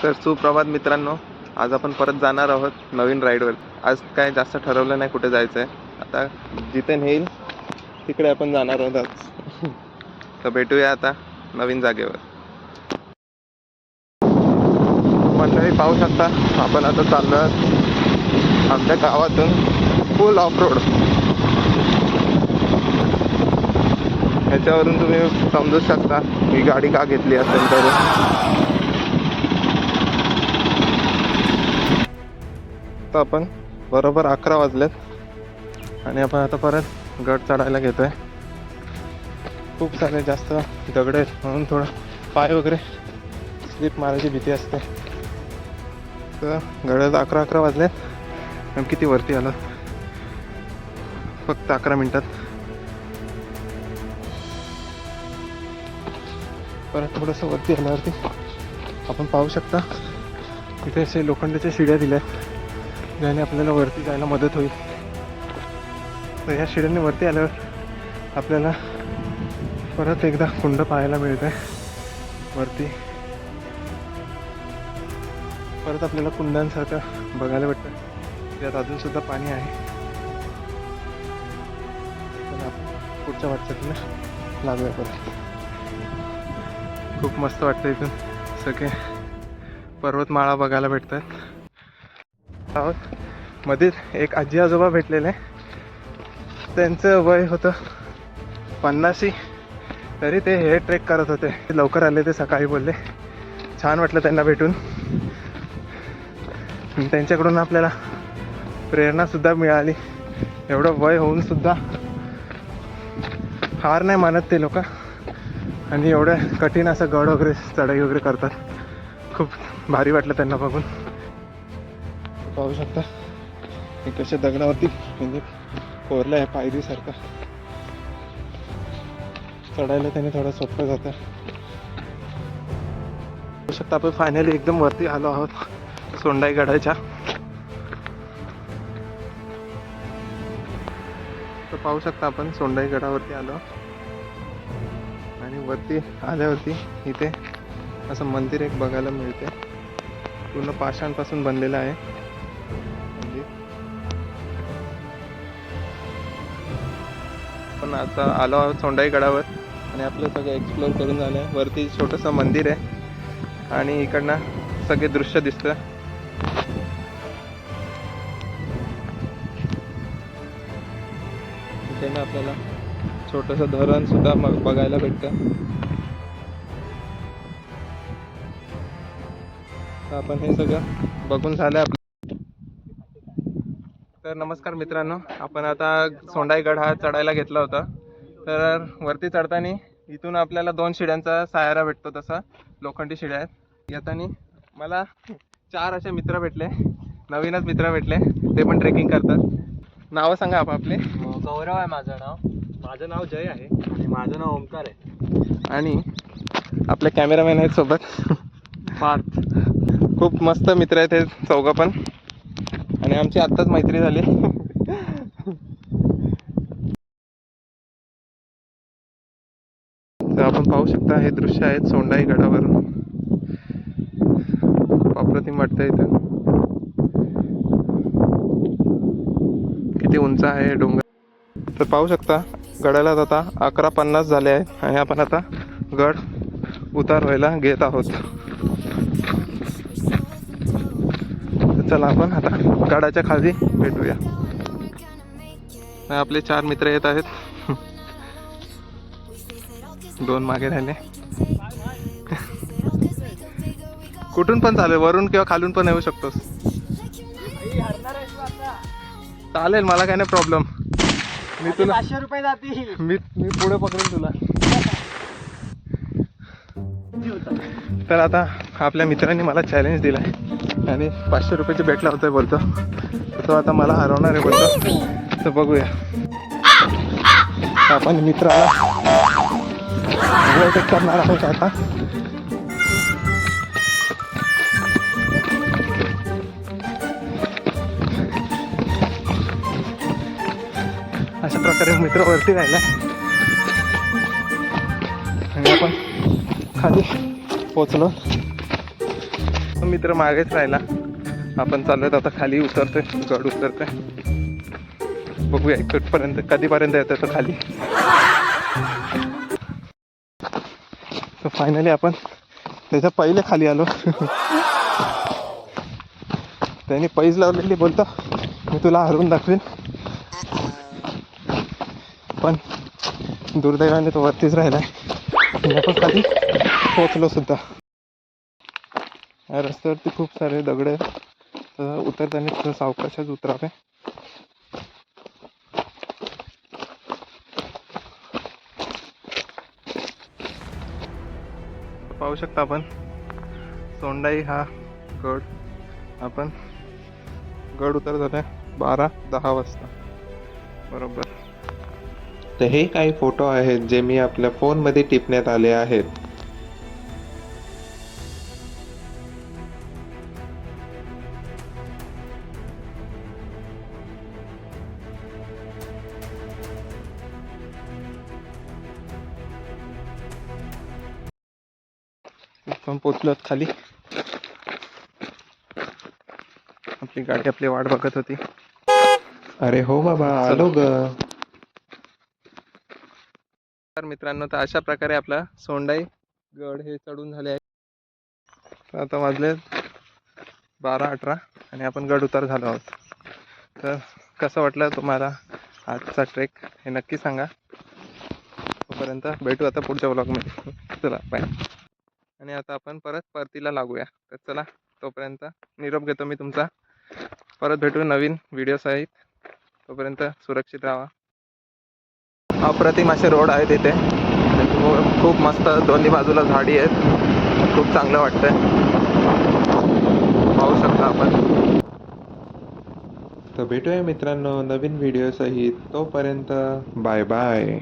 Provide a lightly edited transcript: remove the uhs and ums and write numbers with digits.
तर सुप्रभात मित्रांनो, आज आपण परत जाणार आहोत नवीन राईडवर. आज काय जास्त ठरवलं नाही कुठे जायचं आहे. आता जिथे नेईल तिकडे आपण जाणार आहोत आज. तर भेटूया आता नवीन जागेवर. मंडळी पाहू शकता, आपण आता चाललो आहोत आमच्या गावातून फुल ऑफ रोड. ह्याच्यावरून तुम्ही समजू शकता ही गाडी का घेतली असेल. तर आपण बरोबर 11 वाजलेत आणि आपण आता परत गड चढायला घेतोय. खूप सारे जास्त दगड आहेत म्हणून थोडं पाय वगैरे स्लिप मारायची भीती असते. तर गडाला 11 वाजलेत आणि किती वरती आलं, फक्त 11 मिनिटात. परत थोडंसं वरती आल्यावरती आपण पाहू शकता इथे असे लोखंडाच्या शिड्या दिल्या आहेत ज्याने आपल्याला वरती जायला मदत होईल. तर ह्या शिड्यांनी वरती आल्यावर आपल्याला परत एकदा कुंड पाहायला मिळत आहे वरती. परत आपल्याला कुंडांसारखं बघायला भेटतं, त्यात अजून सुद्धा पाणी आहे. तर आपण पुढच्या वाटचालीला लागूया परत. खूप मस्त वाटतं इथून सगळे पर्वतमाळा बघायला भेटतात आहोत. मध्ये एक आजी आजोबा भेटलेले, त्यांचं वय होतं 50, तरी ते हे ट्रेक करत होते. लवकर आले ते सकाळी, बोलले छान वाटलं त्यांना भेटून. त्यांच्याकडून आपल्याला प्रेरणासुद्धा मिळाली. एवढं वय होऊन सुद्धा हार नाही मानत ते लोक आणि एवढं कठीण असं गड वगैरे चढाई वगैरे करतात. खूप भारी वाटलं त्यांना बघून. पाहू शकता हे कशा दगडावरती म्हणजे कोरलं आहे पायरीसारखं. चढायला त्याने थोडं सोपं जातं. पाहू शकता आपण फायनली एकदम वरती आलो आहोत सोंडाई गडाच्या. तर पाहू शकता आपण सोंडाई गडावरती आलो आणि वरती आल्यावरती इथे असं मंदिर एक बघायला मिळते. पूर्ण पाषाणपासून बनलेलं आहे मंदिर. पण आता आलो आहोत सोंडाई गडावर आणि आपलं सगळं एक्सप्लोर करून झालं आहे. वरती छोटंसं मंदिर आहे आणि इकडनं सगळे दृश्य दिसतं. इकडनं आपल्याला छोटंसं धरण सुद्धा बघायला भेटतं. तर आपण हे सगळं बघून झालं आपलं. तर नमस्कार मित्रांनो, आपण आता सोंडाई गड हा चढायला घेतला होता. तर वरती चढताना इथून आपल्याला 2 शिड्यांचा सहारा भेटतो, तसा लोखंडी शिड्या आहेत. येताना मला 4 असे मित्र भेटले, नवीनच मित्र भेटले, ते पण ट्रेकिंग करतात. नावं सांगा आपले. गौरव आहे माझं नाव. माझं नाव जय आहे आणि माझं नाव ओमकार आहे. आणि आपले कॅमेरामॅन आहेत सोबत पार्थ. खूप मस्त मित्र आहेत हे चौघं पण, आणि आमची आत्ताच मैत्री झाली. तर आपण पाहू शकता हे दृश्य आहेत सोंडाई गडावरून. खूप अप्रतिम वाटतं इथं. किती उंच आहे डोंगर. तर पाहू शकता गडाला आता 11:50 झाले आहेत आणि आपण आता गड उतार व्हायला घेत आहोत. चला आपण आता गडाच्या खाली भेटूया. आपले 4 मित्र येत आहेत. 2 मागे राहिले. कुठून पण चालेल, वरून किंवा खालून पण येऊ शकतोस. चालेल, मला काय नाही प्रॉब्लेम. मी तुला 500 रुपये जातील. मी पुढे पकडून तुला. तर आता आपल्या मित्रांनी मला चॅलेंज दिला आहे आणि 500 रुपयाची बेट लावतोय बोलतो. तो आता मला हरवणार आहे बोलतो. तर बघूया आपण मित्राला ओव्हरटेक करणार आहोत आता. अशा प्रकारे मित्र वरती राहिला आणि आपण खाली पोचलो. तो मित्र मागेच राहिला. आपण चाललोय आता खाली उतरतोय, गड उतरतोय. बघूया कुठपर्यंत कधीपर्यंत येतोय तो खाली. तर फायनली आपण त्याच्या पहिले खाली आलो. त्याने पैज लावलेली, बोलतो मी तुला हरवून दाखवेन. पण दुर्दैवाने तो वरतीच राहिलाय. आपण खाली पोहोचलो सुद्धा. या रस्त्यावरती खूप सारे दगड आहेत, तर उतरताना थोडं सावकाशच उतरावे. पाहू शकता आपण सोंडाई हा गड. आपण गड उतर झालाय 12:10 वाजता बरोबर. तर हे काही फोटो आहेत जे मी आपल्या फोनमध्ये टिपण्यात आले आहेत. आपण पोचलो खाली. आपली गाडी आपली वाट बघत होती. अरे हो बाबा, आलो ग. तर मित्रांनो, तर अशा प्रकारे आपला सोंडाई गड हे चढून झाले आहे. तर आता वाजले 12:18 आणि आपण गड उतार झालो आहोत. तर कसं वाटलं तुम्हाला आजचा ट्रेक हे नक्की सांगा. तोपर्यंत भेटू आता पुढच्या व्लॉगमध्ये. चला बाय. आणि आता आपण परत परतीला लागूया. तर चला, तोपर्यंत निरोप घेतो मी तुमचा. परत भेटू नवीन व्हिडिओ सहित. तोपर्यंत सुरक्षित राहा. अप्रतिम असे रोड आहेत इथे. खूप मस्त, दोन्ही बाजूला झाडी आहेत. खूप चांगलं वाटतंय, पाहू शकता आपण. तर भेटूया मित्रांनो नवीन व्हिडिओ सहित. तोपर्यंत बाय बाय.